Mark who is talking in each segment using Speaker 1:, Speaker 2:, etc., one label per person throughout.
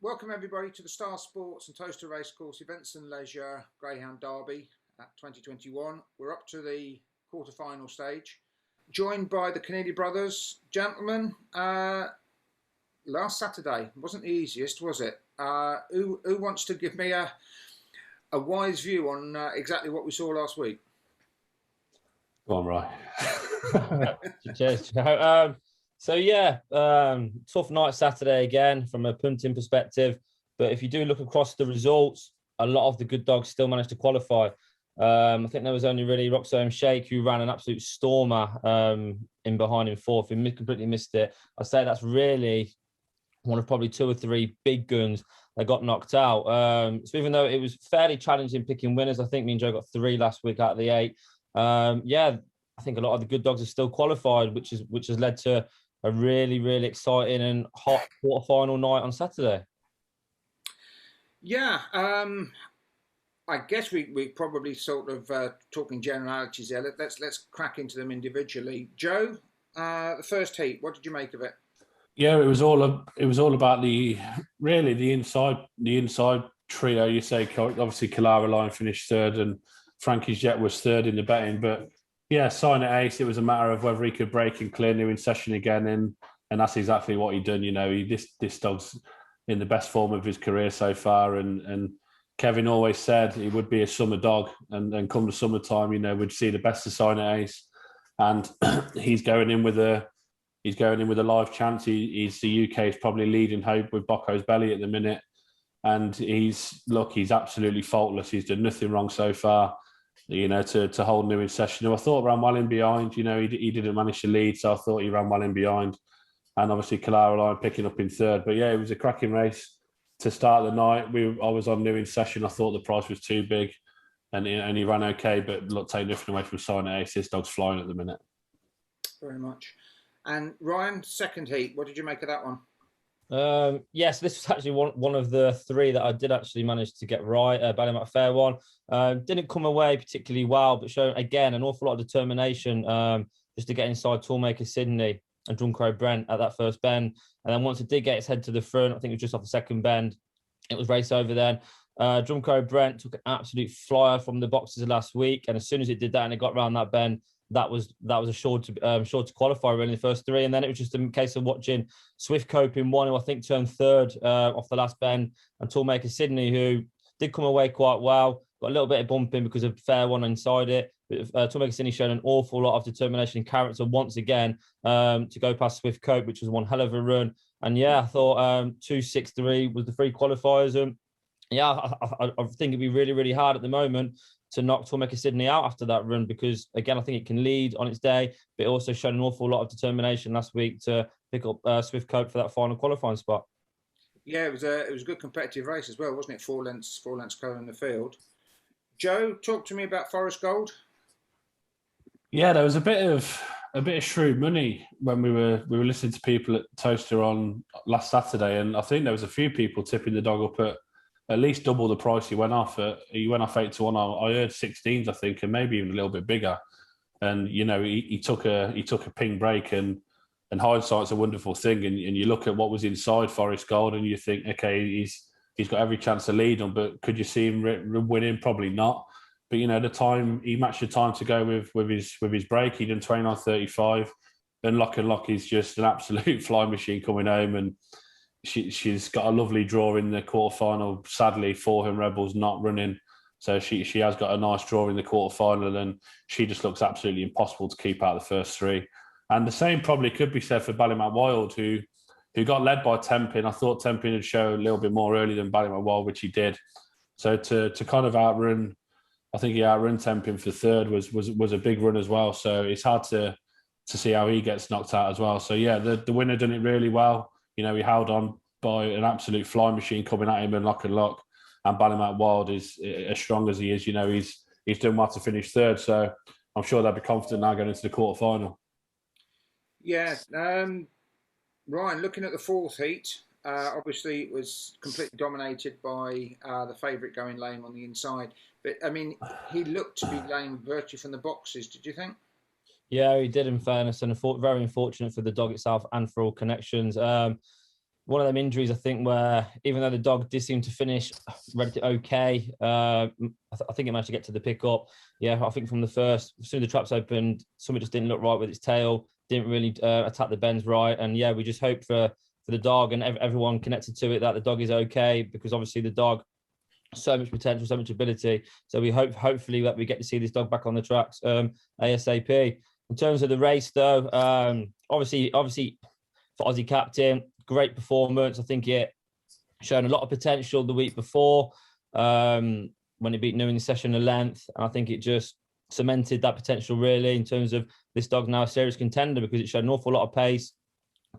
Speaker 1: Welcome everybody to the Star Sports and Toaster Racecourse Events and Leisure Greyhound Derby at 2021. We're up to the quarter-final stage, joined by the Kennedy brothers. Gentlemen, last Saturday wasn't the easiest, was it? Who wants to give me a wise view on exactly what we saw last week?
Speaker 2: Go on, Ryan.
Speaker 3: Cheers, Joe. Tough night Saturday again from a punting perspective. But if you do look across the results, a lot of the good dogs still managed to qualify. I think there was only really Roxham Shake who ran an absolute stormer in behind in fourth. He completely missed it. I'd say that's really one of probably two or three big guns that got knocked out. So even though it was fairly challenging picking winners, I think me and Joe got 3 last week out of the 8. I think a lot of the good dogs are still qualified, which has led to a really, really exciting and hot quarter-final night on Saturday.
Speaker 1: Yeah, I guess we probably sort of talking generalities there. Let's crack into them individually. Joe, the first heat, what did you make of it?
Speaker 2: Yeah, it was all about the inside trio. You say obviously Kalara Line finished third and Frankie's Jet was third in the betting, but yeah, sign at ace. It was a matter of whether he could break and clear new in session again, and that's exactly what he done. You know, this dog's in the best form of his career so far, and Kevin always said he would be a summer dog, and come the summertime, you know, we'd see the best of sign at ace, and he's going in with a live chance. He's the UK's probably leading hope with Bocco's belly at the minute, and he's absolutely faultless. He's done nothing wrong so far. You know, to hold new in session. I thought ran well in behind. You know, he didn't manage to lead, so I thought he ran well in behind. And obviously, Kalara Line picking up in third. But yeah, it was a cracking race to start the night. I was on new in session. I thought the price was too big, and he ran okay. But look, take nothing away from sign at ace. This dog's flying at the minute.
Speaker 1: Very much. And Ryan, second heat. What did you make of that one?
Speaker 3: Yes, this was actually one of the 3 that I did actually manage to get right. Ballymount Fair one. Didn't come away particularly well, but showed again an awful lot of determination just to get inside Toolmaker Sydney and Drumcrow Brent at that first bend. And then once it did get its head to the front, I think it was just off the second bend, it was race over then. Drumcrow Brent took an absolute flyer from the boxes last week, and as soon as it did that and it got around that bend, that was assured to qualify really in the first 3, and then it was just a case of watching Swift Cope in one, who I think turned third off the last bend, and Toolmaker Sydney, who did come away quite well, got a little bit of bumping because of Fair one inside it. But Toolmaker Sydney showed an awful lot of determination and character once again to go past Swift Cope, which was one hell of a run. And yeah, I thought 2.63 was the 3 qualifiers. I think it'd be really, really hard at the moment to knock Toolmaker Sydney out after that run, because again I think it can lead on its day, but it also showed an awful lot of determination last week to pick up Swift Cope for that final qualifying spot.
Speaker 1: Yeah, it was a good competitive race as well, wasn't it? 4 lengths clear in the field. Joe, talk to me about Forest Gold.
Speaker 2: Yeah, there was a bit of shrewd money when we were listening to people at Toaster on last Saturday, and I think there was a few people tipping the dog up at least double the price he went off at. He went off 8 to 1. I heard 16s, I think, and maybe even a little bit bigger. And you know, he took a ping break, and hindsight's a wonderful thing. And you look at what was inside Forest Gold, and you think, okay, he's got every chance to lead them, but could you see him winning? Probably not. But you know, the time he matched the time to go with his break, he done 29.35. And Lock is just an absolute flying machine coming home, and she's got a lovely draw in the quarterfinal. Sadly, Foreham Rebels not running, so she has got a nice draw in the quarterfinal, and she just looks absolutely impossible to keep out of the first 3. And the same probably could be said for Ballymount Wild, who got led by Tempin. I thought Tempin would show a little bit more early than Ballymount Wild, which he did. So to kind of outrun, I think he outrun Tempin for third was a big run as well. So it's hard to see how he gets knocked out as well. So yeah, the winner done it really well. You know, he held on by an absolute flying machine coming at him and Lock. And Ballymount Wild is as strong as he is. You know, he's done well to finish third. So I'm sure they'll be confident now going into the quarterfinal.
Speaker 1: Yeah. Ryan, looking at the 4th heat, obviously it was completely dominated by the favourite going lame on the inside. But, I mean, he looked to be lame virtually from the boxes, did you think?
Speaker 3: Yeah, he did, in fairness, and very unfortunate for the dog itself and for All Connections. one of them injuries, I think, where even though the dog did seem to finish okay, I think it managed to get to the pickup. Yeah, I think from the first, as soon as the traps opened, something just didn't look right with its tail, didn't really attack the bends right. And yeah, we just hope for the dog and everyone connected to it that the dog is okay, because obviously the dog, so much potential, so much ability. So we hopefully that we get to see this dog back on the tracks ASAP. In terms of the race, though, obviously for Aussie Captain, great performance. I think it shown a lot of potential the week before when it beat New in the session of length. And I think it just cemented that potential really in terms of this dog now a serious contender, because it showed an awful lot of pace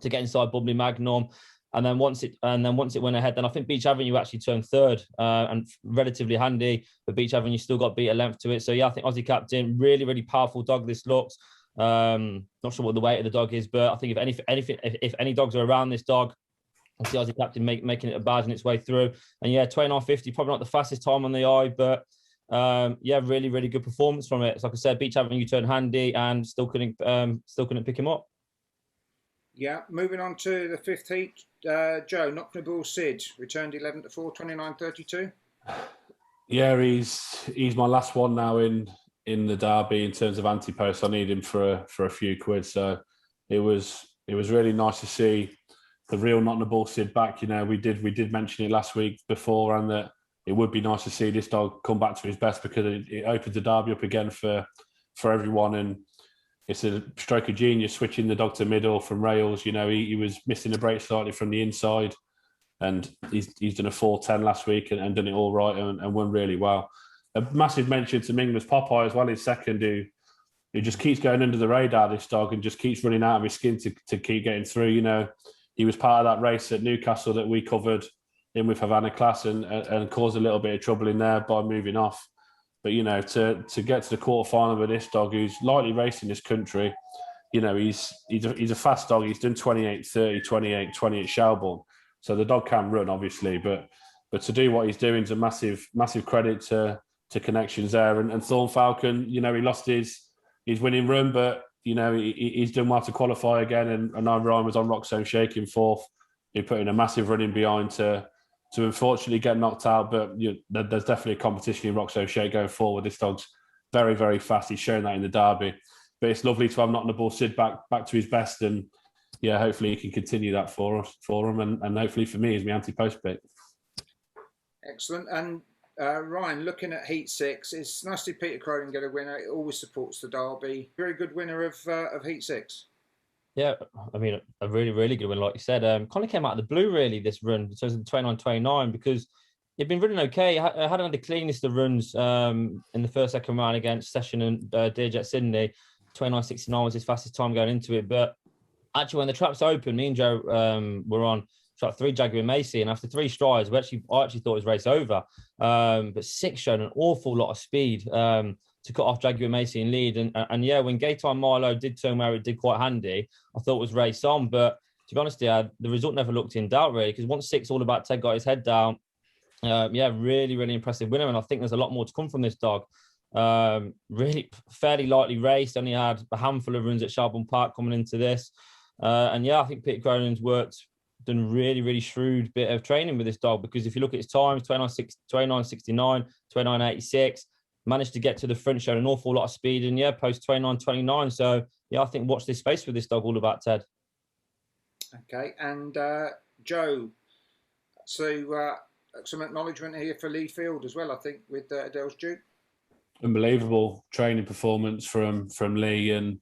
Speaker 3: to get inside Bubbly Magnum. And then once it went ahead, then I think Beach Avenue actually turned third and relatively handy, but Beach Avenue still got beat a length to it. So yeah, I think Aussie Captain, really, really powerful dog this looks. Not sure what the weight of the dog is, but I think if any dogs are around this dog, I see Aussie Captain making it a badge in its way through. And yeah, 29.50, probably not the fastest time on the eye, but yeah, really, really good performance from it. So like I said, Beach Avenue turned handy and still couldn't pick him up.
Speaker 1: Yeah, moving on to the fifth heat, Joe, Knocknabull Sid returned 11 to 4, 29.32.
Speaker 2: Yeah, he's my last one now in the derby in terms of anti-post. I need him for a few quid, so it was really nice to see the real Knocknabull Sid back. You know, we did mention it last week before, and that it would be nice to see this dog come back to his best, because it opens the derby up again for everyone. And it's a stroke of genius switching the dog to middle from rails. You know, he was missing the break slightly from the inside, and he's done a 4.10 last week and done it all right and won really well. A massive mention to Mingler's Popeye as well, his second, who just keeps going under the radar, this dog, and just keeps running out of his skin to keep getting through. You know, he was part of that race at Newcastle that we covered in with Havana Class and caused a little bit of trouble in there by moving off. But, you know, to get to the quarterfinal with this dog, who's lightly raced in this country, you know, he's a fast dog. He's done 28.30, 28.20 at Shelbourne. So the dog can run, obviously, but to do what he's doing is a massive credit to Connections there. And Thorn Falcon, you know, he lost his winning run, but, you know, he's done well to qualify again. And Ryan was on Roxanne Shake in fourth. He put in a massive run in behind to unfortunately get knocked out. But there's definitely a competition in Roxanne Shake going forward. This dog's very, very fast. He's shown that in the derby. But it's lovely to have Knocknabull Sid back to his best. And yeah, hopefully he can continue that for him. And hopefully for me, is my anti-post pick.
Speaker 1: Excellent. And Ryan, looking at Heat 6, it's nice to see Peter Cronin get a winner. It always supports the derby. Very good winner of Heat 6.
Speaker 3: Yeah, I mean, a really, really good win, like you said. Kind of came out of the blue, really, this run in terms of the 29.29, because he'd been running okay. I hadn't had the cleanest of runs in the second round against Session and Deerjet Sydney. 29.69 was his fastest time going into it. But actually, when the traps opened, me and Joe were on track 3 Jaguar Macy, and after 3 strides, I actually thought it was race over. But 6 showed an awful lot of speed to cut off Jaguar Macy in lead. And yeah, when Gaetan Milo did turn where it did quite handy, I thought it was race on. But to be honest, yeah, the result never looked in doubt, really, because once 6 All About Ted got his head down, yeah, really, really impressive winner. And I think there's a lot more to come from this dog. Really fairly lightly raced, only had a handful of runs at Shelbourne Park coming into this. And yeah, I think Peter Cronin's done a really, really shrewd bit of training with this dog, because if you look at his times, 29.69, 29.86, managed to get to the front, showed an awful lot of speed, and yeah, post 29.29. So yeah, I think watch this space with this dog, All About Ted.
Speaker 1: Okay, and Joe, so some acknowledgement here for Lee Field as well, I think, with Adele's Duke.
Speaker 2: Unbelievable training performance from Lee, and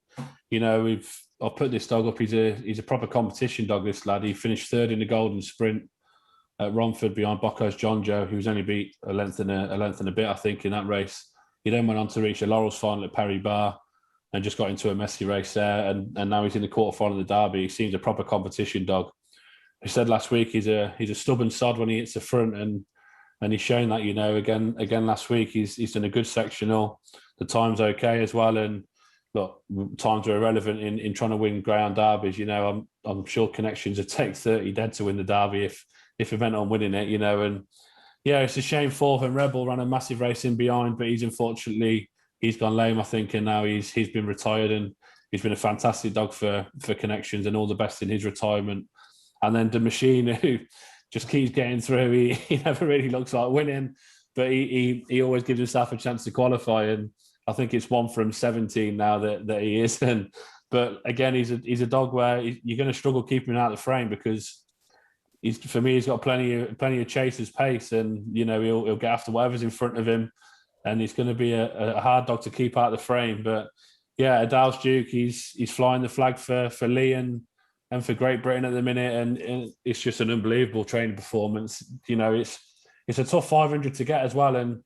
Speaker 2: you know, I've put this dog up. He's a proper competition dog. This lad, he finished 3rd in the Golden Sprint at Romford behind Bocco's John Joe, who was only beat a length and a bit, I think, in that race. He then went on to reach the Laurels final at Perry Bar and just got into a messy race there. And now he's in the quarterfinal of the Derby. He seems a proper competition dog. He said last week he's a stubborn sod when he hits the front, and he's shown that, you know, again last week. He's done a good sectional. The time's okay as well. And look, times are irrelevant in trying to win ground derbies. You know, I'm sure Connections would take 30 dead to win the Derby if it went on winning it, you know. And yeah, it's a shame for him. Rebel ran a massive race in behind, but he's gone lame, I think, and now he's been retired, and he's been a fantastic dog for Connections, and all the best in his retirement. and then the machine who just keeps getting through. He never really looks like winning, but he always gives himself a chance to qualify. And I think it's 1 from 17 now that he is. But again, he's a dog where you're going to struggle keeping him out of the frame because for me he's got plenty of chaser's pace, and he'll get after whatever's in front of him, and he's going to be a hard dog to keep out of the frame. But yeah, Adal's Duke, he's flying the flag for Lee and for Great Britain at the minute, and it's just an unbelievable training performance. It's a tough 500 to get as well, and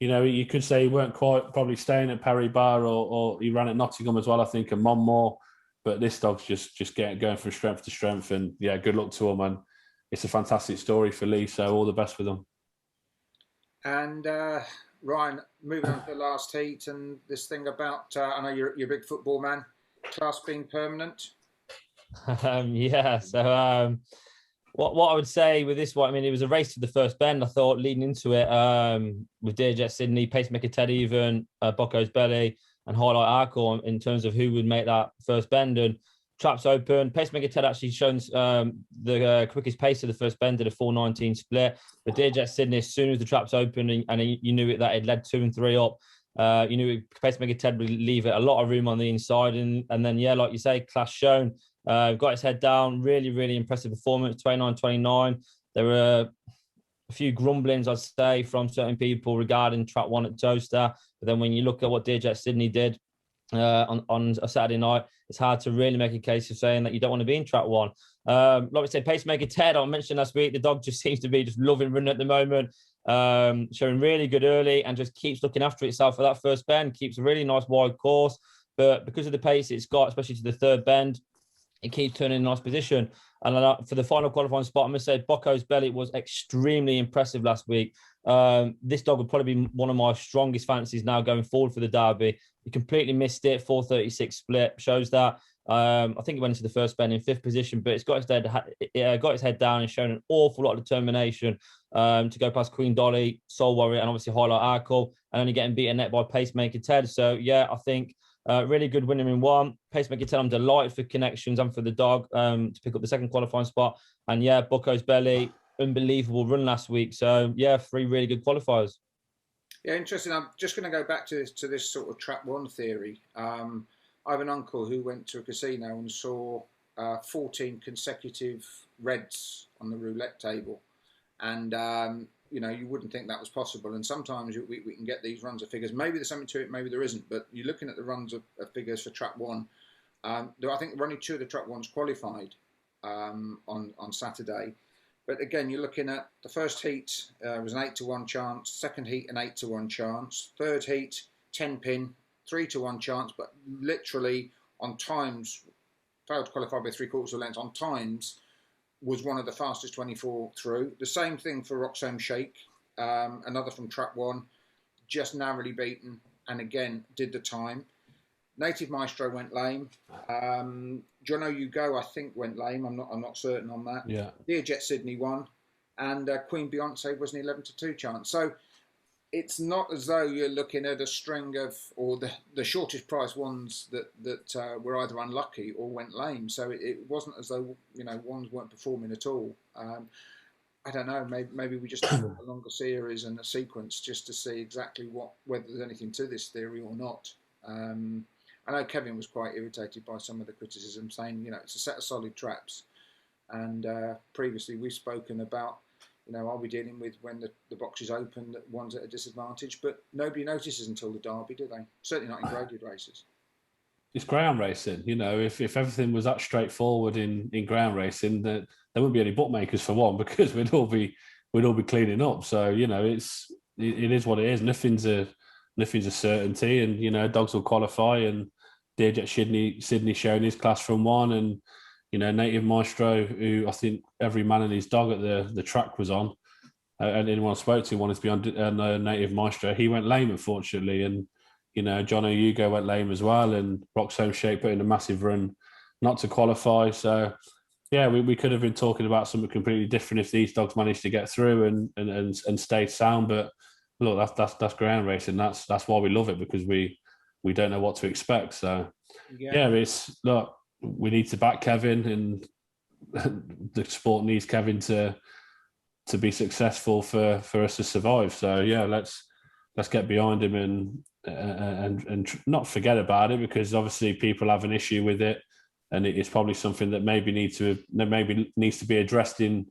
Speaker 2: you could say he weren't quite probably staying at Perry Bar, or he ran at Nottingham as well, I think, and Monmore. But this dog's just going from strength to strength, and yeah, good luck to him. And it's a fantastic story for Lee, so all the best with him.
Speaker 1: And Ryan, moving on to the last heat, and this thing about I know you're a big football man, class being permanent.
Speaker 3: Yeah. So what I would say with this one, I mean, it was a race to the first bend. I thought leading into it with Dearjet Sydney, Pacemaker Ted Even, Bocco's Belly, and Highlight Arkle in terms of who would make that first bend. And traps open. Pacemaker Ted actually shown the quickest pace of the first bend at a 4:19 split. But Dearjet Sydney, as soon as the traps opened and you knew that it led 2 and 3 up, you knew Pacemaker Ted would leave it a lot of room on the inside. And then, yeah, like you say, class shown. Got his head down. Really, really impressive performance. 29-29. There were a few grumblings, I'd say, from certain people regarding trap 1 at Toaster. But then when you look at what Dearjet Sydney did on a Saturday night, it's hard to really make a case of saying that you don't want to be in trap 1. Like we said, Pacemaker Ted, I mentioned last week, the dog just seems to be just loving running at the moment. Showing really good early and just keeps looking after itself for that first bend. Keeps a really nice wide course. But because of the pace it's got, especially to the third bend, it keeps turning in a nice position. And for the final qualifying spot, I'm going to say Bocco's Belly was extremely impressive last week. This dog would probably be one of my strongest fancies now going forward for the Derby. He completely missed it, 4:36 split, shows that. I think he went into the first bend in 5th position, but it's got his head down and shown an awful lot of determination to go past Queen Dolly, Soul Warrior, and obviously Highlight Arkle, and only getting beaten net by Pacemaker Ted. So, yeah, I think really good winner in 1. Pacemaker Ted, I'm delighted for connections and for the dog to pick up the second qualifying spot. And, yeah, Bocco's Belly, unbelievable run last week. So, yeah, 3 really good qualifiers.
Speaker 1: Yeah, interesting. I'm just going to go back to this sort of trap 1 theory. I have an uncle who went to a casino and saw 14 consecutive reds on the roulette table. And, you wouldn't think that was possible. And sometimes we can get these runs of figures. Maybe there's something to it, maybe there isn't. But you're looking at the runs of figures for trap 1. I think there were only 2 of the trap 1s qualified on Saturday. But again, you're looking at the first heat was an 8-1 chance. Second heat, an 8-1 chance. Third heat, 10 pin. 3-1 chance, but literally on times, failed to qualify by 3/4 of a length, on times was one of the fastest 24 through. The same thing for Roxhome Shake, another from trap 1, just narrowly beaten, and again did the time. Native Maestro went lame. Jono You Go, I think, went lame. I'm not certain on that.
Speaker 2: Yeah.
Speaker 1: Dearjet Sydney won, and Queen Beyonce was an 11-2 chance. So it's not as though you're looking at a string of, or the shortest price ones that were either unlucky or went lame. So it wasn't as though, ones weren't performing at all. I don't know, maybe we just have a longer series and a sequence just to see exactly whether there's anything to this theory or not. I know Kevin was quite irritated by some of the criticism, saying, it's a set of solid traps. And previously we've spoken about, are we dealing with when the box is open, that one's at a disadvantage? But nobody notices until the Derby, do they? Certainly not in graded races.
Speaker 2: It's ground racing. If everything was that straightforward in ground racing, that there wouldn't be any bookmakers for one, because we'd all be cleaning up. So it is what it is. Nothing's a certainty, and dogs will qualify. And Dearjet Sydney showing his class from 1, and Native Maestro, who I think every man and his dog at the track was on, and anyone I spoke to wanted to be on Native Maestro. He went lame, unfortunately, and Jono You Go went lame as well, and Roxhome Shake put in a massive run not to qualify. So yeah, we could have been talking about something completely different if these dogs managed to get through and stayed sound. But look, that's ground racing. That's why we love it, because we don't know what to expect. So yeah, we need to back Kevin, and the sport needs Kevin to be successful for us to survive. So yeah, let's get behind him and not forget about it, because obviously people have an issue with it, and it's probably something that maybe needs to be addressed in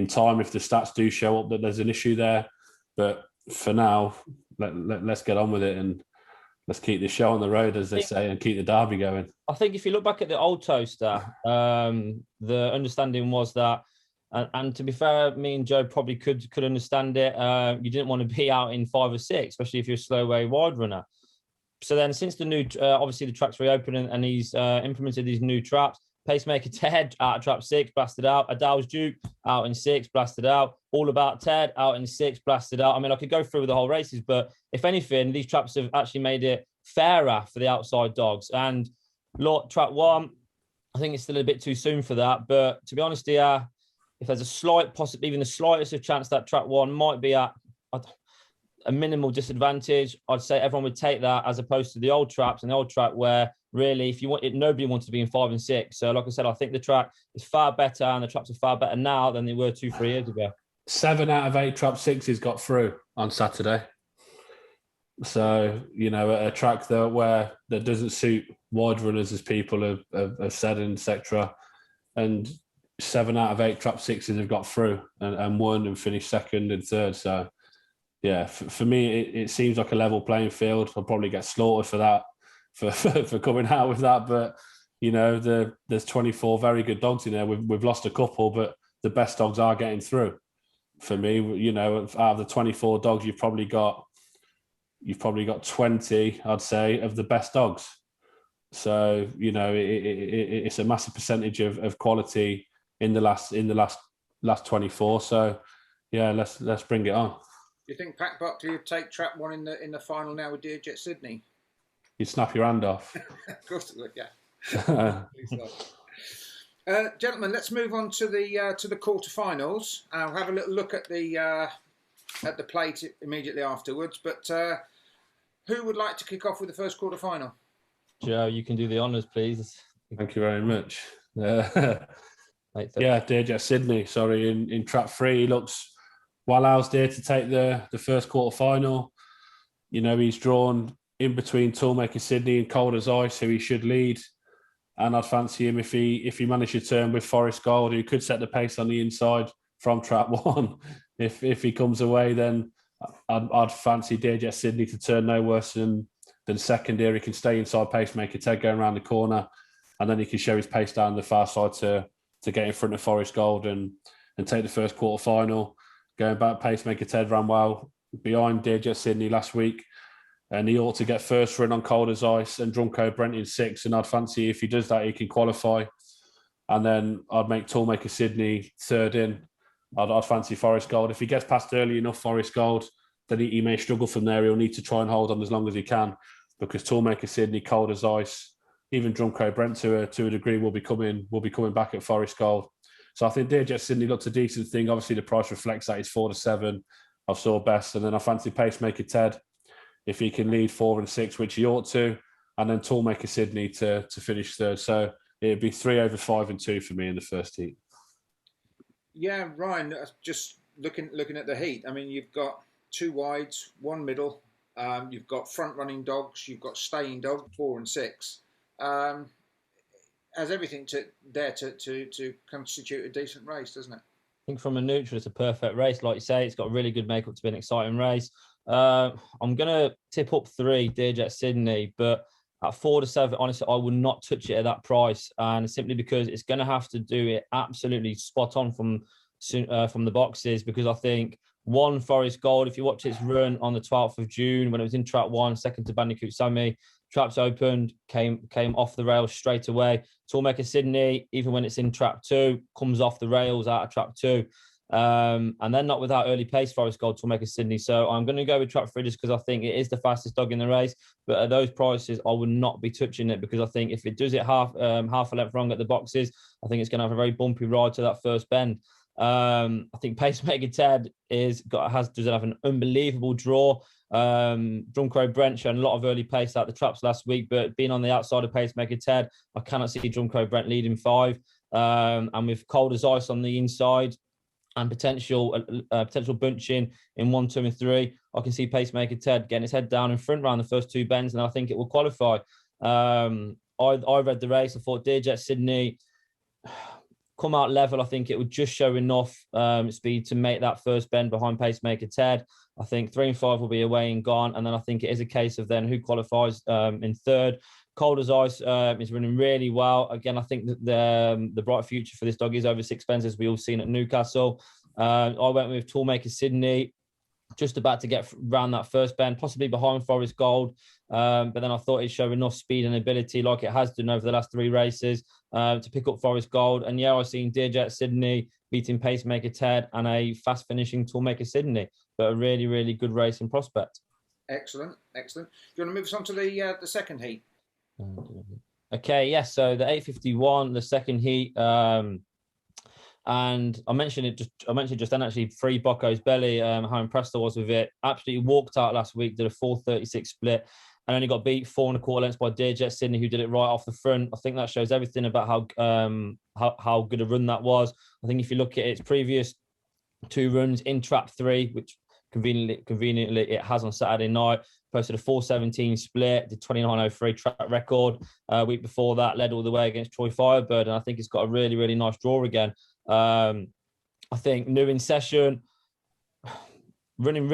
Speaker 2: time if the stats do show up that there's an issue there. But for now, let's get on with it and let's keep the show on the road, as they say, and keep the derby going.
Speaker 3: I think if you look back at the old Toaster, the understanding was that, and to be fair, me and Joe probably could understand it. You didn't want to be out in 5 or 6, especially if you're a slow way wide runner. So then, since the new, obviously the track's reopened and he's implemented these new traps, Pacemaker Ted out of trap 6, blasted out. Adal's Duke out in 6, blasted out. All About Ted out in 6, blasted out. I mean, I could go through the whole races, but if anything, these traps have actually made it fairer for the outside dogs. And look, trap 1, I think it's still a bit too soon for that. But to be honest here, if there's a slight, possibly even the slightest of chance that trap 1 might be at a minimal disadvantage, I'd say everyone would take that, as opposed to the old traps and the old track where really, if you want it, nobody wanted to be in 5 and 6. So like I said, I think the track is far better and the traps are far better now than they were 2-3 years ago.
Speaker 2: 7 out of 8 trap 6s got through on Saturday. So, you know, a track that doesn't suit wide runners, as people have said, etc. And 7 out of 8 trap 6s have got through and won and finished 2nd and 3rd. So, yeah, for me, it seems like a level playing field. I'll probably get slaughtered for that, for coming out with that. But, you know, there's 24 very good dogs in there. We've lost a couple, but the best dogs are getting through. For me, you know, out of the 24 dogs, you've probably got 20, I'd say, of the best dogs. So, you know, it's a massive percentage of quality in the last 24. So, yeah, let's bring it on.
Speaker 1: Do you think Pat Buckley would take trap 1 in the final now with Deerjet Sydney?
Speaker 2: You'd snap your hand off.
Speaker 1: Of course it would, yeah. Gentlemen, let's move on to the quarterfinals. I'll have a little look at the plate immediately afterwards. But who would like to kick off with the first quarterfinal?
Speaker 3: Joe, you can do the honours, please.
Speaker 2: Thank you very much. Yeah, Deerjet Sydney. Sorry, in trap 3, he looks well housed here to take the first quarterfinal. You know, he's drawn in between Toolmaker Sydney and Cold as Ice, who he should lead. And I'd fancy him if he managed to turn with Forest Gold, who could set the pace on the inside from trap 1. If he comes away, then I'd fancy Deerjet Sydney to turn no worse than second here. He can stay inside Pacemaker Ted going around the corner, and then he can show his pace down the far side to get in front of Forest Gold and take the first quarterfinal. Going back, Pacemaker Ted ran well behind Deerjet Sydney last week, and he ought to get first run on Cold as Ice and Drunko Brent in 6. And I'd fancy if he does that, he can qualify. And then I'd make Toolmaker Sydney 3rd in. I'd fancy Forest Gold. If he gets past early enough, Forest Gold, then he may struggle from there. He'll need to try and hold on as long as he can, because Toolmaker Sydney, Cold as Ice, even Drunko Brent to a degree will be coming back at Forest Gold. So I think Deerjet Sydney looks a decent thing. Obviously, the price reflects that. It's 4-7. I saw best. And then I fancy Pacemaker Ted, if he can lead 4 and 6, which he ought to. And then Toolmaker Sydney to finish 3rd. So it'd be 3 over 5 and 2 for me in the first heat.
Speaker 1: Yeah, Ryan, just looking at the heat. I mean, you've got 2 wides, 1 middle. You've got front-running dogs. You've got staying dogs, 4 and 6. Has everything to constitute a decent race, doesn't it?
Speaker 3: I think from a neutral, it's a perfect race. Like you say, it's got really good makeup to be an exciting race. I'm going to tip up 3, Deerjet Sydney, but at 4-7, honestly, I would not touch it at that price, and simply because it's going to have to do it absolutely spot on from the boxes, because I think 1, Forest Gold, if you watch its run on the 12th of June when it was in trap 1, second to Bandicoot Sammy, traps opened, came off the rails straight away. Toolmaker Sydney, even when it's in trap 2, comes off the rails out of trap 2. And then not without early pace, Forest Gold, Toolmaker Sydney. So I'm going to go with trap 3 just because I think it is the fastest dog in the race. But at those prices, I would not be touching it, because I think if it does it half a length wrong at the boxes, I think it's going to have a very bumpy ride to that first bend. I think Pacemaker Ted does have an unbelievable draw. Drunko Brent showing a lot of early pace out the traps last week, but being on the outside of Pacemaker Ted, I cannot see Drunko Brent leading 5. and with Cold as Ice on the inside and potential bunching in 1, 2, and 3, I can see Pacemaker Ted getting his head down in front around the first 2 bends, and I think it will qualify. I read the race. I thought Dearjet Sydney come out level. I think it would just show enough speed to make that first bend behind Pacemaker Ted. I think 3 and 5 will be away and gone, and then I think it is a case of then who qualifies in third. Cold as Ice is running really well. Again, I think that the bright future for this dog is over 6 bends, as we all seen at Newcastle. I went with Toolmaker Sydney, just about to get around that first bend, possibly behind Forest Gold. But then I thought he'd show enough speed and ability, like it has done over the last 3 races, to pick up Forest Gold. And yeah, I've seen Dearjet Sydney beating Pacemaker Ted and a fast finishing Toolmaker Sydney, but a really, really good racing prospect.
Speaker 1: Excellent. Do you want to move us on to the second heat?
Speaker 3: Okay, yes. So the 851, the second heat, and I mentioned just then actually, Free Bocco's Belly, how impressed I was with it. Absolutely walked out last week, did a 4:36 split, and only got beat 4 1/4 lengths by Dearjet Sydney, who did it right off the front. I think that shows everything about how good a run that was. I think if you look at its previous 2 runs in Trap 3, which conveniently it has on Saturday night, posted a 4:17 split, did 29:03 track record. Week before that, led all the way against Troy Firebird, and I think it's got a really, really nice draw again. I think New in Session, running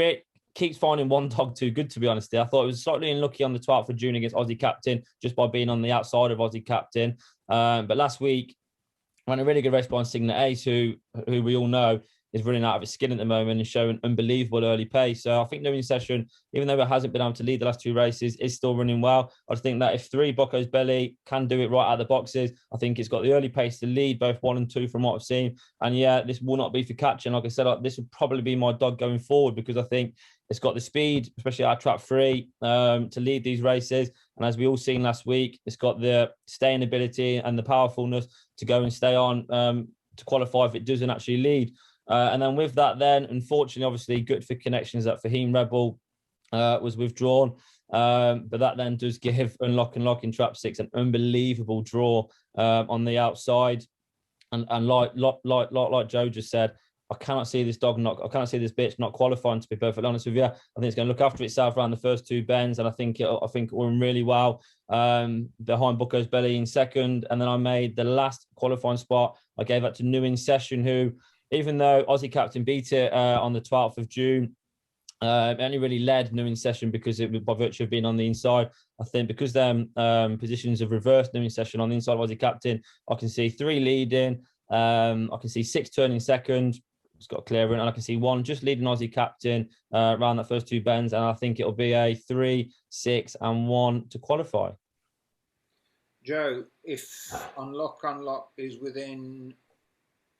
Speaker 3: keeps finding one dog too good, to be honest. I thought it was slightly unlucky on the 12th of June against Aussie Captain, just by being on the outside of Aussie Captain. But last week, ran a really good race behind Signet Ace, who we all know is running out of its skin at the moment and showing unbelievable early pace. So I think New in Session, even though it hasn't been able to lead the last 2 races, is still running well. I think that if 3 Bocco's Belly can do it right out of the boxes, I think it's got the early pace to lead both 1 and 2 from what I've seen. And yeah, this will not be for catching. Like I said, this would probably be my dog going forward, because I think it's got the speed, especially out of Trap 3, to lead these races. And as we all seen last week, it's got the staying ability and the powerfulness to go and stay on to qualify if it doesn't actually lead. And then with that, then unfortunately, obviously, good for connections that Fahim Rebel was withdrawn. But that then does give Unlock in Trap 6 an unbelievable draw on the outside. And like Joe just said, I cannot see this bitch not qualifying, to be perfectly honest with you. I think it's going to look after itself around the first 2 bends, and I think it will run really well behind Bocco's Belly in second. And then I made the last qualifying spot. I gave that to New in Session, who, even though Aussie Captain beat it on the 12th of June, it only really led New in Session because it was by virtue of being on the inside. I think because their positions have reversed, New in Session on the inside of Aussie Captain, I can see 3 leading. I can see 6 turning second. It's got a clear run, and I can see 1 just leading Aussie Captain around that first 2 bends. And I think it'll be a 3, 6, and 1 to qualify.
Speaker 1: Joe, if Unlock is within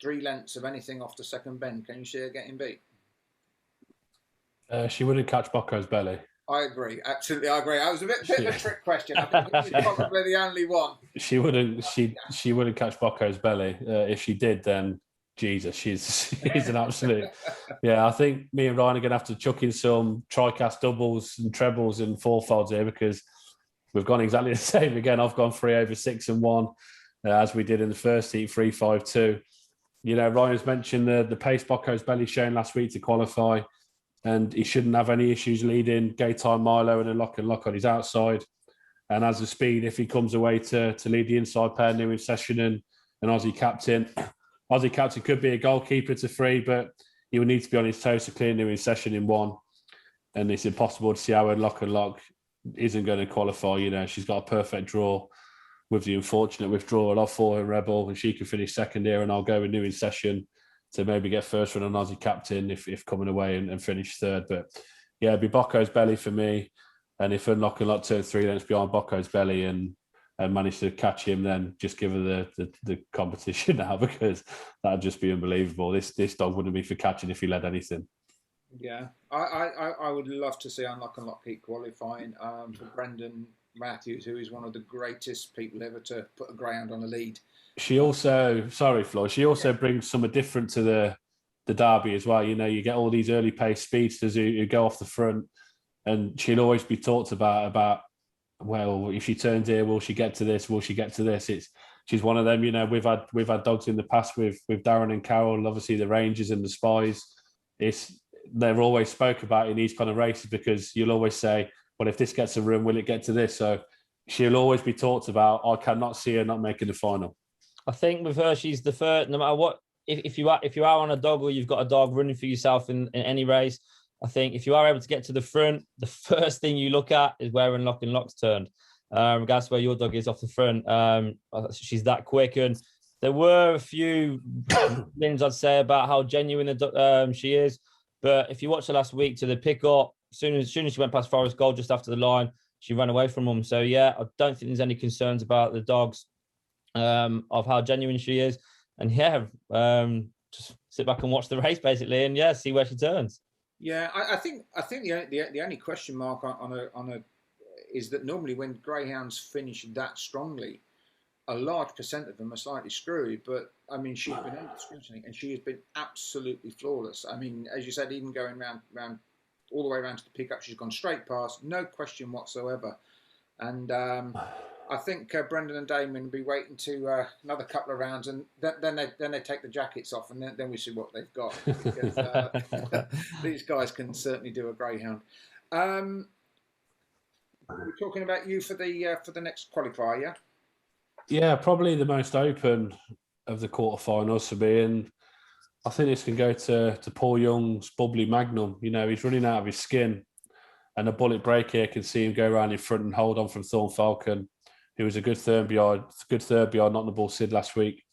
Speaker 1: 3 lengths of anything off the second bend, can you see her getting beat?
Speaker 2: She wouldn't catch Bocco's Belly.
Speaker 1: I agree. Absolutely, I agree. That was a bit of a trick question. I think she's probably the only one.
Speaker 2: She wouldn't catch Bocco's Belly. If she did, then Jesus, she's an absolute. Yeah, I think me and Ryan are going to have to chuck in some tri-cast doubles and trebles and fourfolds here, because we've gone exactly the same again. I've gone 3 over 6 and 1, as we did in the first heat, 3, 5, 2. You know, Ryan's mentioned the pace Bocco's Belly shown last week to qualify, and he shouldn't have any issues leading Gaytime Milo and Unlock on his outside. And as a speed, if he comes away to lead the inside pair, New in Session and Aussie Captain. Aussie Captain could be a goalkeeper to 3, but he would need to be on his toes to clear New in Session in 1. And it's impossible to see how Unlock isn't going to qualify. You know, she's got a perfect draw with the unfortunate withdrawal of For Her Rebel, and she can finish second here, and I'll go with New in Session to maybe get first run on Aussie Captain if coming away and finish third. But yeah, it'd be Bocco's Belly for me. And if Unlock turns 3 lengths behind Bocco's Belly and manage to catch him, then just give her the competition now, because that'd just be unbelievable. This dog wouldn't be for catching if he led anything.
Speaker 1: Yeah, I would love to see Unlock keep qualifying for Brendan Matthews, who is one of the greatest people ever to put a greyhound on a lead.
Speaker 2: She also, sorry, Flo, she also brings something different to the derby as well. You know, you get all these early pace speedsters who go off the front, and she'll always be talked about, well, if she turns here, will she get to this? Will she get to this? she's one of them. You know, we've had dogs in the past with Darren and Carol, obviously the Rangers and the Spies. They're always spoke about in these kind of races because you'll always say, well, if this gets a run, will it get to this? So she'll always be talked about. I cannot see her not making the final.
Speaker 3: I think with her, she's the first. No matter what, if you are on a dog or you've got a dog running for yourself in any race, I think if you are able to get to the front, the first thing you look at is where Unlock and Lock's turned. Regardless of where your dog is off the front, she's that quick. And there were a few things I'd say about how genuine she is. But if you watch her last week to the pickup, as soon as she went past Forest Gold just after the line, she ran away from them. So yeah, I don't think there's any concerns about the dogs of how genuine she is. And yeah, just sit back and watch the race basically, and yeah, see where she turns.
Speaker 1: Yeah, I think the only question mark on a is that normally when greyhounds finish that strongly, a large percent of them are slightly screwy. But I mean, she's been under scrutiny and she has been absolutely flawless. I mean, as you said, even going round all the way around to the pickup, she's gone straight past, no question whatsoever. And I think Brendan and Damien will be waiting to another couple of rounds, and then they take the jackets off, and then we see what they've got. Because, these guys can certainly do a greyhound. We're talking about you for the next qualifier, yeah?
Speaker 2: Yeah, probably the most open of the quarterfinals for me, and I think this can go to Paul Young's Bubbly Magnum. You know, he's running out of his skin, and a bullet break here can see him go around in front and hold on from Thorn Falcon, who was a good third behind Not the Ball Sid last week.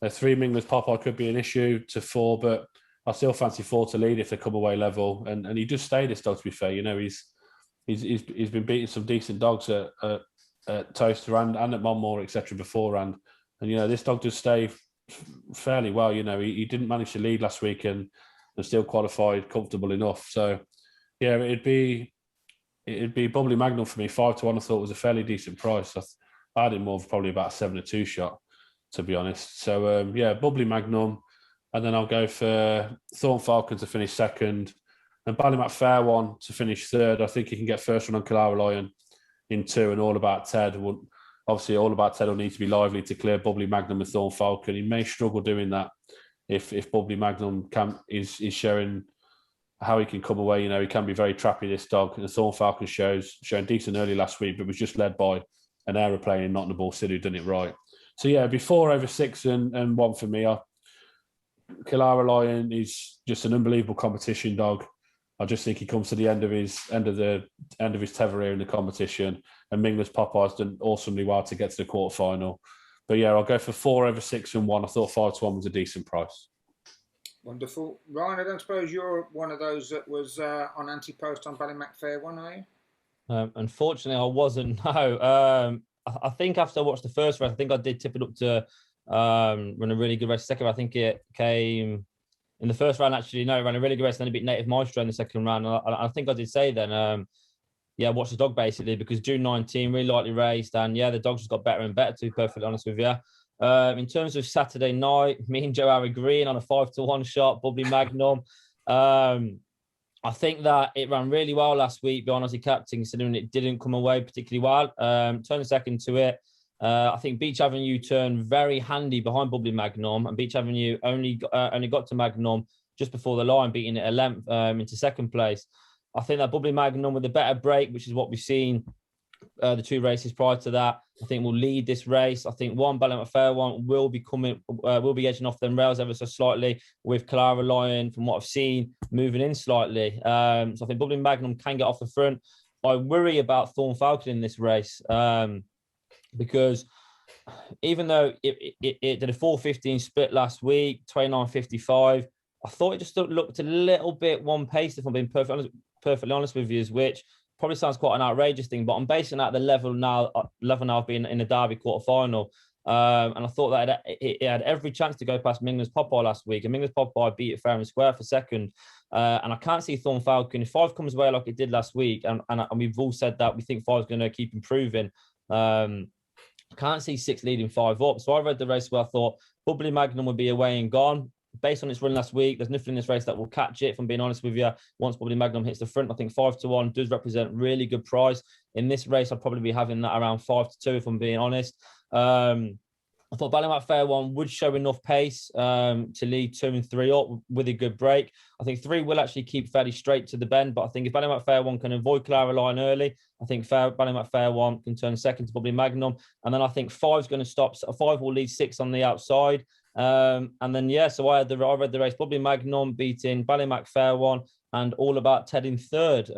Speaker 2: 3 Mingler's Popeye could be an issue to 4, but I still fancy 4 to lead if they come away level. And he just stayed this dog, to be fair. You know, he's been beating some decent dogs at Toaster and at Monmore, etc. beforehand. And, you know, this dog just stay fairly well. You know, he didn't manage to lead last week and still qualified comfortable enough. So, yeah, it'd be Bubbly Magnum for me. 5 to 1, I thought was a fairly decent price. I had him more of probably about a 7-2 shot, to be honest. So, yeah, Bubbly Magnum. And then I'll go for Thorn Falcon to finish second and Ballymac Fair One to finish third. I think he can get first one on Kalara Lion in 2 and All About Ted. Obviously, All About Ted will need to be lively to clear Bubbly Magnum and Thorn Falcon. He may struggle doing that if Bubbly Magnum is showing how he can come away. You know, he can be very trappy, this dog. And the Thorn Falcon shown decent early last week, but was just led by an aeroplane and Not in the Ball Sid who done it right. So yeah, before over 6 and 1 for me. Kalara Lion is just an unbelievable competition dog. I just think he comes to the end of his tether in the competition, and Mingler's Popeye's done awesomely well to get to the quarterfinal. But yeah, I'll go for 4 over 6 and 1. I thought 5 to 1 was a decent price.
Speaker 1: Wonderful. Ryan, I don't suppose you're one of those that was on anti-post on Ballymac Fair One, are you?
Speaker 3: Unfortunately, I wasn't. No. I think after I watched the first race, I think I did tip it up to run a really good race. Second, I think it came in the first round. Actually, no, it ran a really good race. And then it beat Native Maestro in the second round. And I think I did say then, watch the dog basically because June 19 really lightly raced, and yeah, the dog just got better and better. To be perfectly honest with you. In terms of Saturday night, me and Joe are agreeing on a 5 to 1 shot, Bubbly Magnum. I think that it ran really well last week, be honestly, captain, considering it didn't come away particularly well. Turned second to it. I think Beach Avenue turned very handy behind Bubbly Magnum, and Beach Avenue only got to Magnum just before the line, beating it a length into second place. I think that Bubbly Magnum with a better break, which is what we've seen the 2 races prior to that, I think will lead this race. I think Ballymac Fair One will be edging off them rails ever so slightly, with Kalara Lion, from what I've seen, moving in slightly. So I think Bubbly Magnum can get off the front. I worry about Thorn Falcon in this race because even though it did a 4:15 split last week, 29:55, I thought it just looked a little bit one pace, if I'm being perfectly honest with you, which probably sounds quite an outrageous thing, but I'm basing that the level now of being in the Derby quarterfinal. And I thought that it had every chance to go past Mingler's Popeye last week, and Mingler's Popeye beat it fair and square for second. And I can't see Thorn Falcon, if 5 comes away like it did last week, and we've all said that we think 5 is going to keep improving. I can't see 6 leading 5 up. So I read the race where I thought Bubbly Magnum would be away and gone. Based on its run last week, there's nothing in this race that will catch it, if I'm being honest with you. Once Bubbly Magnum hits the front, I think 5 to 1 does represent really good price. In this race, I'd probably be having that around 5 to 2, if I'm being honest. I thought Ballymac Fair One would show enough pace to lead 2 and 3 up with a good break. I think 3 will actually keep fairly straight to the bend, but I think if Ballymac Fair One can avoid Clara Line early, I think Ballymac Fair One can turn second to probably Magnum. And then I think 5's going to stop. So 5 will lead 6 on the outside. And then, so I read the race, probably Magnum beating Ballymac Fair One and All About Ted in third.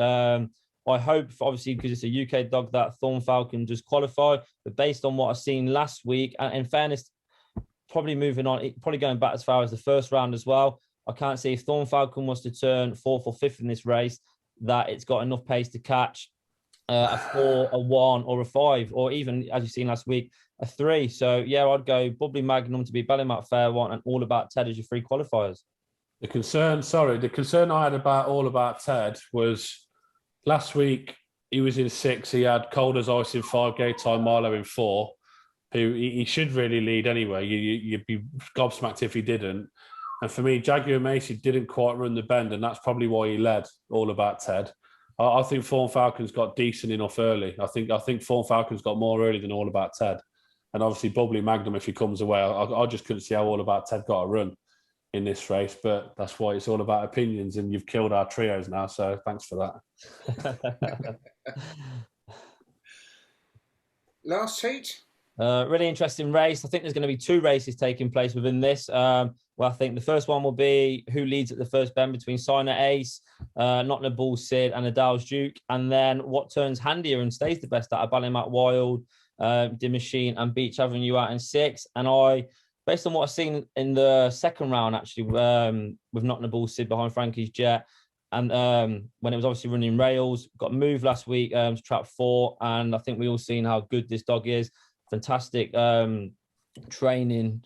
Speaker 3: I hope, obviously, because it's a UK dog, that Thorn Falcon does qualify. But based on what I've seen last week, and in fairness, probably moving on, probably going back as far as the first round as well, I can't see if Thorn Falcon was to turn 4th or 5th in this race, that it's got enough pace to catch a 4, a 1, or a 5, or even, as you've seen last week, a 3. So, I'd go Bubbly Magnum to be Ballymac Fair One and All About Ted as your 3 qualifiers.
Speaker 2: The concern I had about All About Ted was last week he was in 6. He had Cold as Ice in 5, Gay Time Milo in 4, who he should really lead anyway. You'd be gobsmacked if he didn't. And for me, Jaguar Macy didn't quite run the bend, and that's probably why he led All About Ted. I think Thorn Falcon's got decent enough early. I think Thorn Falcon's got more early than All About Ted. And obviously Bubbly Magnum, if he comes away, I just couldn't see how All About Ted got a run in this race, but that's why it's all about opinions, and you've killed our trios now, so thanks for that.
Speaker 1: Last heat?
Speaker 3: Really interesting race. I think there's going to be 2 races taking place within this. Well, I think the first one will be who leads at the first bend between Signer Ace, Nottingham Bull Sid and Adal's Duke, and then what turns handier and stays the best out of Ballymac Wild, The Machine and Beach Avenue out in 6. And based on what I've seen in the second round, actually, with Nottingham Bull Sid behind Frankie's Jet, and when it was obviously running rails, got moved last week to trap 4, and I think we all seen how good this dog is. Fantastic training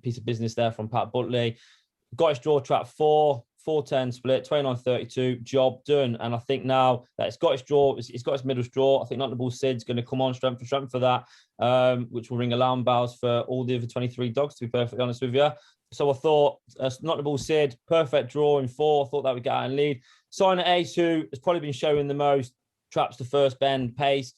Speaker 3: piece of business there from Pat Butley. Got his draw trap 4, 4-10 split, 29-32, job done. And I think now that it's got his draw, it's got his middle draw, I think Nottingham Bull Sid's going to come on strength for strength for that, which will ring alarm bells for all the other 23 dogs, to be perfectly honest with you. So I thought Nottingham Bull Sid, perfect draw in 4. I thought that would get out and lead. Signer Ace, who has probably been showing the most, traps the first bend pace.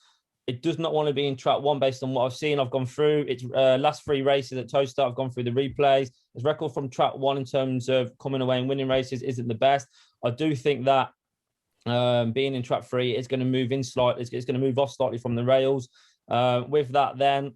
Speaker 3: It does not want to be in trap 1 based on what I've seen. I've gone through its last 3 races at Toaster. I've gone through the replays. His record from trap 1 in terms of coming away and winning races isn't the best. I do think that being in trap 3 is going to move in slightly. It's going to move off slightly from the rails. With that, then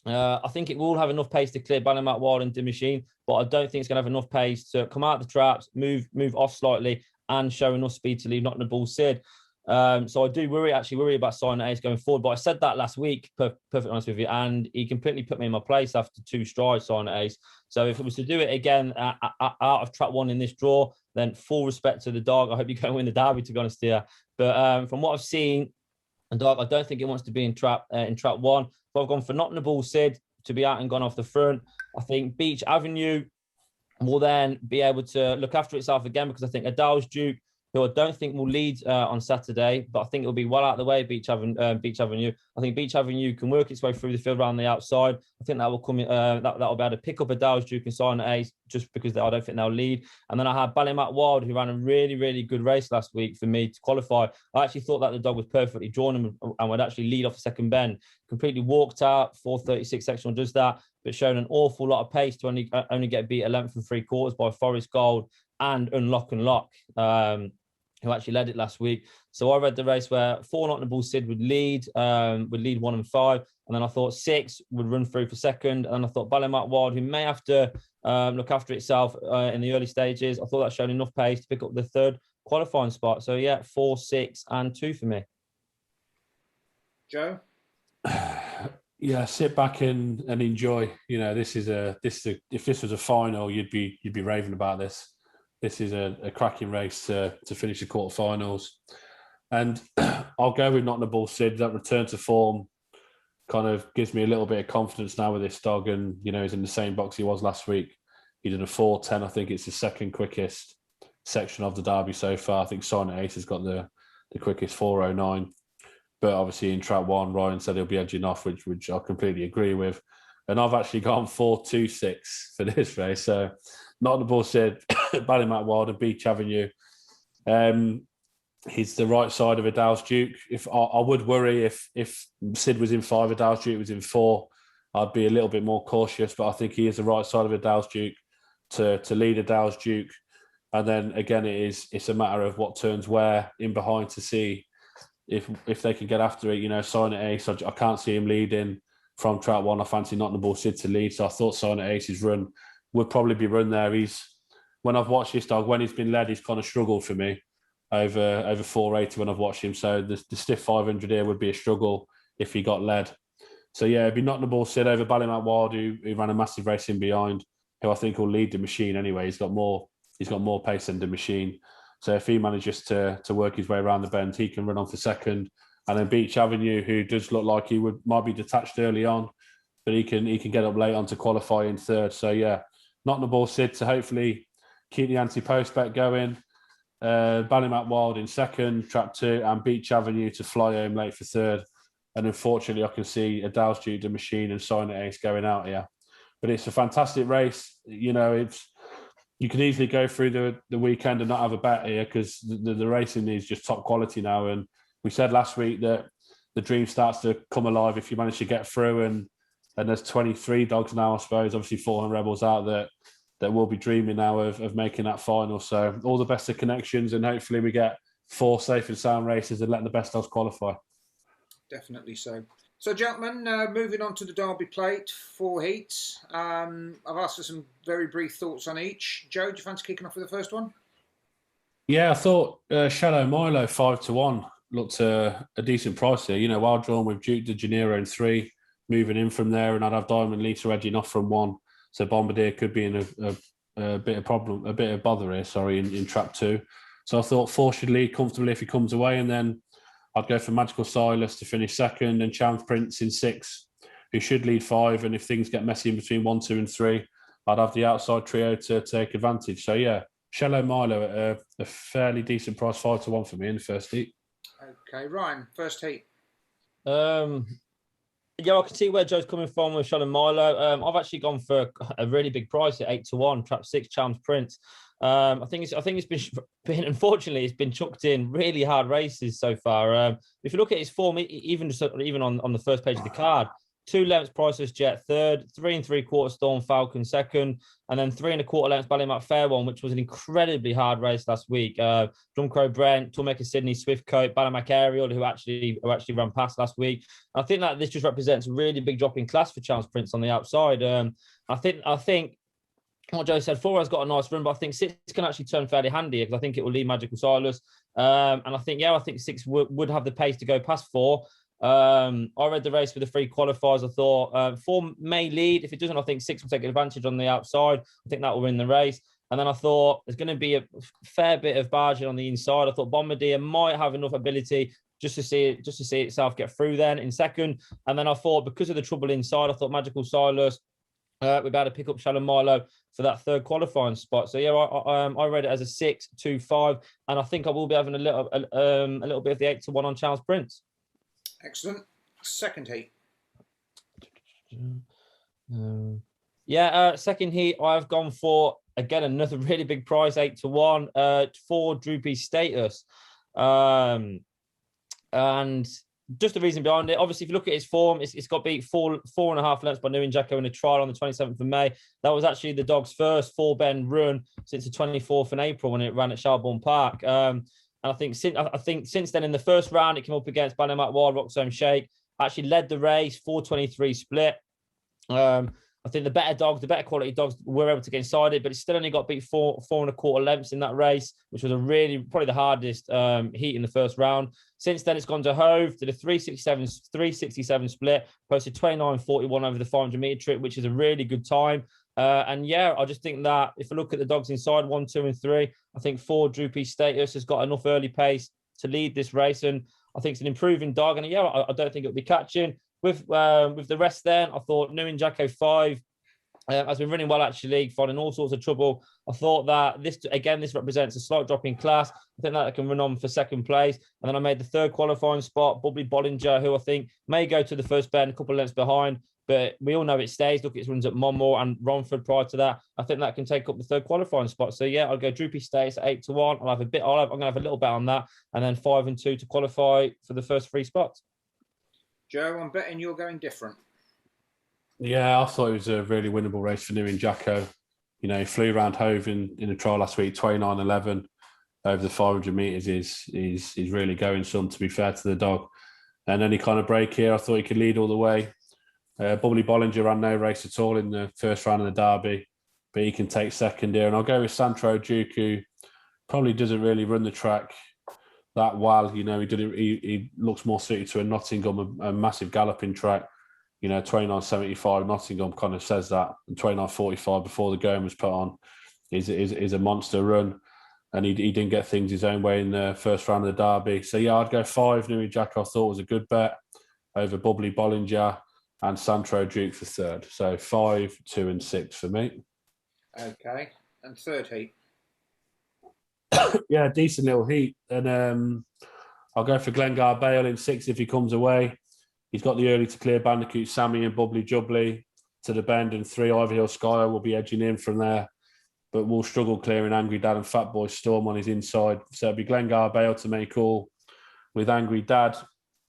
Speaker 3: I think it will have enough pace to clear Ballymac Wild and The Machine, but I don't think it's going to have enough pace to come out of the traps, move off slightly, and show enough speed to leave Nottingham Bull Sid. So I do worry about Signer Ace going forward. But I said that last week, perfectly honest with you, and he completely put me in my place after 2 strides, Signer Ace. So if it was to do it again out of trap 1 in this draw, then full respect to the dog. I hope you go and win the derby, to be honest here. But from what I've seen, the dog, I don't think it wants to be in trap 1. So I've gone for Nottingham Bull Sid to be out and gone off the front. I think Beach Avenue will then be able to look after itself again, because I think Adal's Duke, who I don't think will lead on Saturday, but I think it'll be well out of the way, Beach Avenue. I think Beach Avenue can work its way through the field around the outside. I think that will come in, that'll be able to pick up Adal's Duke and Signer Ace, just because I don't think they'll lead. And then I had Ballymac Wild, who ran a really, really good race last week for me to qualify. I actually thought that the dog was perfectly drawn and would actually lead off the second bend. Completely walked out, 4:36 sectional does that, but shown an awful lot of pace to only get beat 11 3/4 by Forest Gold and Unlock and Lock, who actually led it last week. So I read the race where 4 Nottingham Bull Sid would lead 1 and 5. And then I thought 6 would run through for second. And I thought Ballymac Wild, who may have to look after itself in the early stages, I thought that showed enough pace to pick up the 3rd qualifying spot. So 4, 6 and 2 for me.
Speaker 1: Joe?
Speaker 2: Yeah, sit back and enjoy. You know, if this was a final, you'd be raving about this. This is a cracking race to finish the quarterfinals. And I'll go with Nottingham Bull Sid. That return to form kind of gives me a little bit of confidence now with this dog. And, he's in the same box he was last week. He did a 4:10. I think it's the 2nd quickest section of the derby so far. I think Signer Ace has got the quickest 4:09. But obviously in trap 1, Ryan said he'll be edging off, which I completely agree with. And I've actually gone 4-2-6 for this race. So Nottingham Bull Sid, Ballymac Wild and Beach Avenue. He's the right side of Adal's Duke. If I would worry if Sid was in 5, Adal's Duke was in 4. I'd be a little bit more cautious. But I think he is the right side of a Dow's Duke to lead a Dow's Duke. And then again, it's a matter of what turns where in behind to see if they can get after it. You know, Silent Ace, I can't see him leading from track one. I fancy Nottingham Sid to lead, so I thought Silent Ace's run would probably be run there. When I've watched this dog, when he's been led, he's kind of struggled for me over 480 when I've watched him. So the stiff 500 here would be a struggle if he got led. So yeah, it'd be Nottingham Sid over Ballymount Wild, who ran a massive race in behind, who I think will lead the machine anyway. He's got more pace than the machine. So if he manages to work his way around the bend, he can run on for second. And then Beach Avenue, who does look like he might be detached early on, but he can get up late on to qualify in third. So yeah, Nottingham Sid to hopefully keep the anti-post bet going. Ballymount Wild in second, trap 2, and Beach Avenue to fly home late for third. And unfortunately, I can see a Dow's Duke, the machine, and Silent Ace going out here. But it's a fantastic race. You know, you could easily go through the weekend and not have a bet here because the racing is just top quality now. And we said last week that the dream starts to come alive if you manage to get through. And there's 23 dogs now, I suppose. Obviously, 400 Rebels out that will be dreaming now of making that final. So all the best of connections, and hopefully we get 4 safe and sound races and letting the best dogs qualify.
Speaker 1: Definitely so. So, gentlemen, moving on to the Derby Plate, 4 heats. I've asked for some very brief thoughts on each. Joe, do you fancy kicking off with the first one?
Speaker 2: Yeah, I thought Shadow Milo 5-1 looked a decent price here. You know, well drawn with Duke de Janeiro in 3, moving in from there, and I'd have Diamond Lisa edging off from 1. So Bombardier could be in a bit of bother here. In trap 2. So I thought 4 should lead comfortably if he comes away, and then I'd go for Magical Silas to finish second, and Chance Prince in 6, who should lead 5. And if things get messy in between 1, 2, and 3, I'd have the outside trio to take advantage. So yeah, Shallow Milo at a fairly decent price, 5-1 for me in the first heat.
Speaker 1: Okay, Ryan, first heat.
Speaker 3: Yeah, I can see where Joe's coming from with Shallow Milo. I've actually gone for a really big price at 8-1, trap 6, Chance Prince. I think it's been unfortunately it's been chucked in really hard races so far. If you look at his form, even on the first page of the card, 2 lengths Priceless Jet third, 3 3/4 Storm Falcon second, and then 3 1/4 lengths Ballymount Fair One, which was an incredibly hard race last week. Drumcrow Brent, Toolmaker Sydney, Swiftcoat, Ballymount Ariel, who actually ran past last week. And I think that this just represents a really big drop in class for Chance Prince on the outside. I think. What Joe said, 4 has got a nice run, but I think 6 can actually turn fairly handy because I think it will lead Magical Silas. And I think 6 would have the pace to go past 4. I read the race with the 3 qualifiers. I thought 4 may lead. If it doesn't, I think 6 will take advantage on the outside. I think that will win the race. And then I thought there's going to be a fair bit of barging on the inside. I thought Bombardier might have enough ability just to see itself get through then in second. And then I thought because of the trouble inside, I thought Magical Silas we're about to pick up Shallow Milo for that 3rd qualifying spot. So yeah, I read it as a 6-2-5, and I think I will be having a little bit of the 8-1 on Chance Prince.
Speaker 1: Excellent. Second heat.
Speaker 3: Second heat, I've gone for again another really big price, 8-1, for Droopy Status, and just the reason behind it, obviously, if you look at his form, it's got beat 4.5 lengths by Newin Jacko in a trial on the 27th of May. That was actually the dog's first 4-bend run since the 24th in April when it ran at Shelbourne Park. And I think since then, in the first round, it came up against Ballymount Wild, Roxham Shake, actually led the race, 4:23 split. I think the better quality dogs were able to get inside it, but it still only got beat 4.25 lengths in that race, which was probably the hardest heat in the first round. Since then, it's gone to Hove, did a 367 split, posted 29.41 over the 500 meter trip, which is a really good time. I just think that if I look at the dogs inside 1, 2, and 3, I think 4 Droopy Status has got enough early pace to lead this race, and I think it's an improving dog. And I don't think it'll be catching. With the rest then, I thought Newin Jacko 5 has been running well, actually, finding all sorts of trouble. I thought that this represents a slight drop in class. I think that it can run on for second place. And then I made the 3rd qualifying spot, Bubbly Bollinger, who I think may go to the first bend, a couple of lengths behind. But we all know it stays. Look, it runs at Monmore and Romford prior to that. I think that can take up the 3rd qualifying spot. So yeah, I'll go Droopy Status at 8-1. I'm going to have a little bet on that, and then 5 and 2 to qualify for the first 3 spots.
Speaker 1: Joe, I'm betting you're going different.
Speaker 2: Yeah, I thought it was a really winnable race for New and Jacko. You know, he flew around Hove in a trial last week, 29.11 over the 500 metres is really going some, to be fair to the dog. And any kind of break here, I thought he could lead all the way. Bubbly Bollinger ran no race at all in the first round of the Derby, but he can take second here. And I'll go with Santro Duke, who probably doesn't really run the track that well. You know, he looks more suited to a Nottingham, a massive galloping track. You know, 29.75 Nottingham kind of says that, and 29.45 before the going was put on is a monster run. And he didn't get things his own way in the first round of the Derby. So yeah, I'd go 5. Nui Jack I thought was a good bet over Bubbly Bollinger and Santro Duke for third. So 5, 2 and 6 for me.
Speaker 1: Okay. And third heat.
Speaker 2: Yeah, decent little heat. And I'll go for Glengar Bale in 6 if he comes away. He's got the early to clear Bandicoot Sammy and Bubbly Jubbly to the bend, and 3 Ivyhill Skyer will be edging in from there, but will struggle clearing Angry Dad and Fat Boy Storm on his inside. So it'll be Glengar Bale to make all, with Angry Dad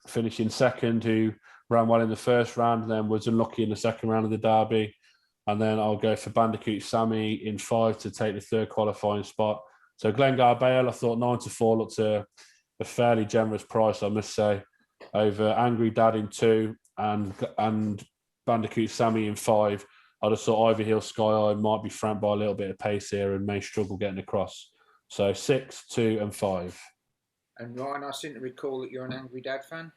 Speaker 2: finishing second, who ran well in the first round and then was unlucky in the second round of the Derby. And then I'll go for Bandicoot Sammy in 5 to take the third qualifying spot. So Glengar Bale, I thought 9 to 4 looked a fairly generous price, I must say, over Angry Dad in 2 and Bandicoot Sammy in 5. I just thought Ivyhill Sky might be franked by a little bit of pace here and may struggle getting across. So 6, 2 and 5.
Speaker 1: And Ryan, I seem to recall that you're an Angry Dad fan.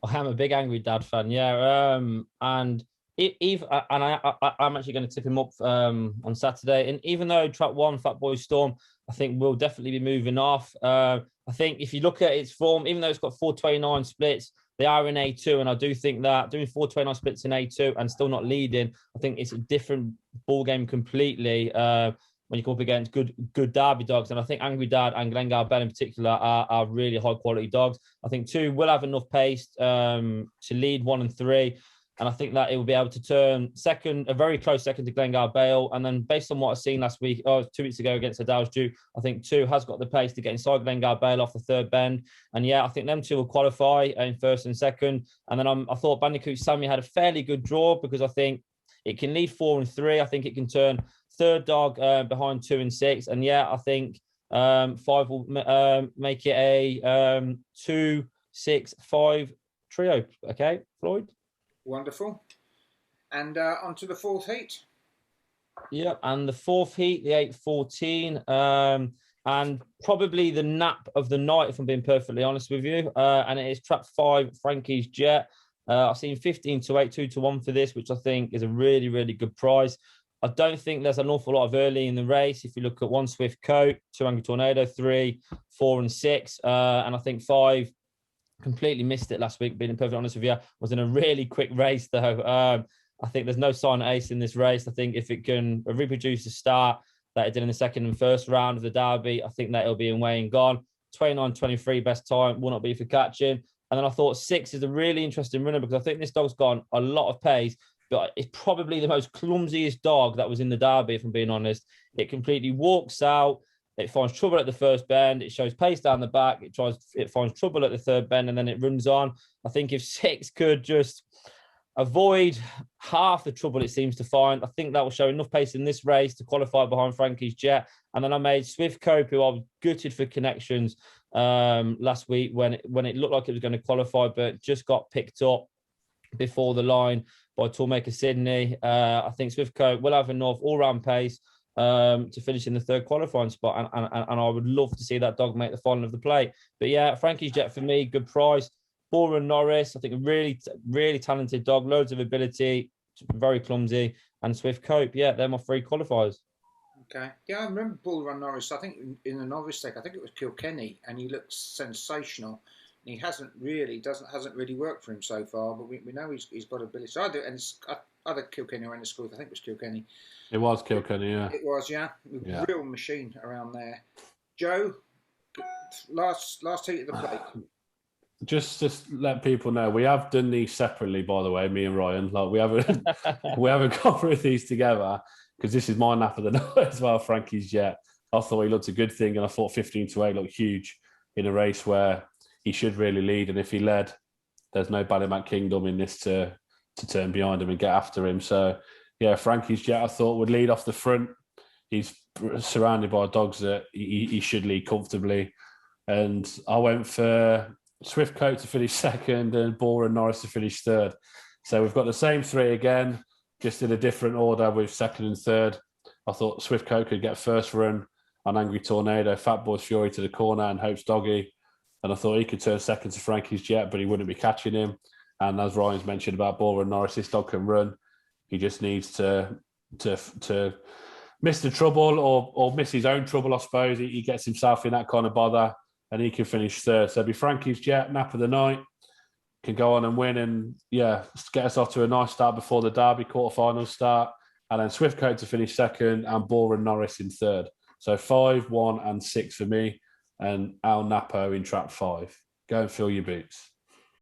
Speaker 3: I am a big Angry Dad fan, yeah. I'm actually going to tip him up on Saturday. And even though track 1, Fat Boy Storm, I think will definitely be moving off. I think if you look at its form, even though it's got 429 splits, they are in A2, and I do think that doing 429 splits in A2 and still not leading, I think it's a different ball game completely when you come up against good Derby dogs. And I think Angry Dad and Glengar Bell in particular are really high quality dogs. I think 2 will have enough pace to lead 1 and 3. And I think that it will be able to turn second, a very close second to Glengar Bale. And then based on what I've seen last week, 2 weeks ago against Adals Duke, I think 2 has got the pace to get inside Glengar Bale off the third bend. And yeah, I think them 2 will qualify in first and second. And then I thought Bandicoot Sammy had a fairly good draw because I think it can lead 4 and 3. I think it can turn third dog behind 2 and 6. And yeah, I think 5 will make it a 2, 6, 5 trio. Okay, Floyd?
Speaker 1: Wonderful. And on to the fourth heat.
Speaker 3: Yeah, and the fourth heat, the 8:14, and probably the nap of the night, if I'm being perfectly honest with you. And it is track 5, Frankie's Jet. I've seen 15 to 8, 2 to 1 for this, which I think is a really, really good price. I don't think there's an awful lot of early in the race. If you look at 1 Swift Coat, 2 Angry Tornado, 3, 4 and 6, and I think 5 completely missed it last week, being perfectly honest with you. Was in a really quick race though. I think there's no sign of ace in this race. I think if it can reproduce the start that it did in the second and first round of the Derby, I think that it'll be in way and gone. 29.23 best time, will not be for catching. And then I thought 6 is a really interesting runner because I think this dog's got a lot of pace, but it's probably the most clumsiest dog that was in the Derby, if I'm being honest. It completely walks out. It finds trouble at the first bend. It shows pace down the back. It finds trouble at the third bend, and then it runs on. I think if 6 could just avoid half the trouble it seems to find, I think that will show enough pace in this race to qualify behind Frankie's Jet. And then I made Swift Cope, who I was gutted for connections last week when it looked like it was going to qualify, but just got picked up before the line by Toolmaker Sydney. I think Swift Cope will have enough all-round pace to finish in the third qualifying spot, and I would love to see that dog make the final of the plate. But yeah, Frankie's Jet for me, good price. Bora Norris, I think a really, really talented dog, loads of ability, very clumsy, and Swift Cope. Yeah, they're my 3 qualifiers.
Speaker 1: Okay. Yeah, I remember Bull Run Norris. I think in the novice stake, I think it was Kilkenny, and he looks sensational. And he hasn't really worked for him so far, but we know he's got ability. So either Kilkenny or Enniscorthy, I think it was Kilkenny.
Speaker 2: It was Kilkenny, yeah.
Speaker 1: It was, yeah. Real machine around there. Joe, last heat of the plate.
Speaker 2: Just let people know, we have done these separately, by the way, me and Ryan. Like we haven't gone through these together because this is my nap of the night as well, Frankie's Jet. I thought he looked a good thing, and I thought 15 to 8 looked huge in a race where he should really lead. And if he led, there's no Ballymac Kingdom in this to to turn behind him and get after him. So, yeah, Frankie's Jet, I thought, would lead off the front. He's surrounded by dogs that he should lead comfortably. And I went for Swiftcoat to finish second and Bora and Norris to finish third. So we've got the same three again, just in a different order with second and third. I thought Swiftcoat could get first run on Angry Tornado, Fat Boy's Fury to the corner and Hope's Doggy. And I thought he could turn second to Frankie's Jet, but he wouldn't be catching him. And as Ryan's mentioned about Bora and Norris, this dog can run. He just needs to miss the trouble or miss his own trouble, I suppose. He gets himself in that kind of bother and he can finish third. So it'll be Frankie's Jet, nap of the night, can go on and win and, yeah, get us off to a nice start before the Derby quarterfinals start. And then Swiftcoat to finish second and Bora and Norris in third. So 5, 1 and 6 for me and Al Napo in trap 5. Go and fill your boots.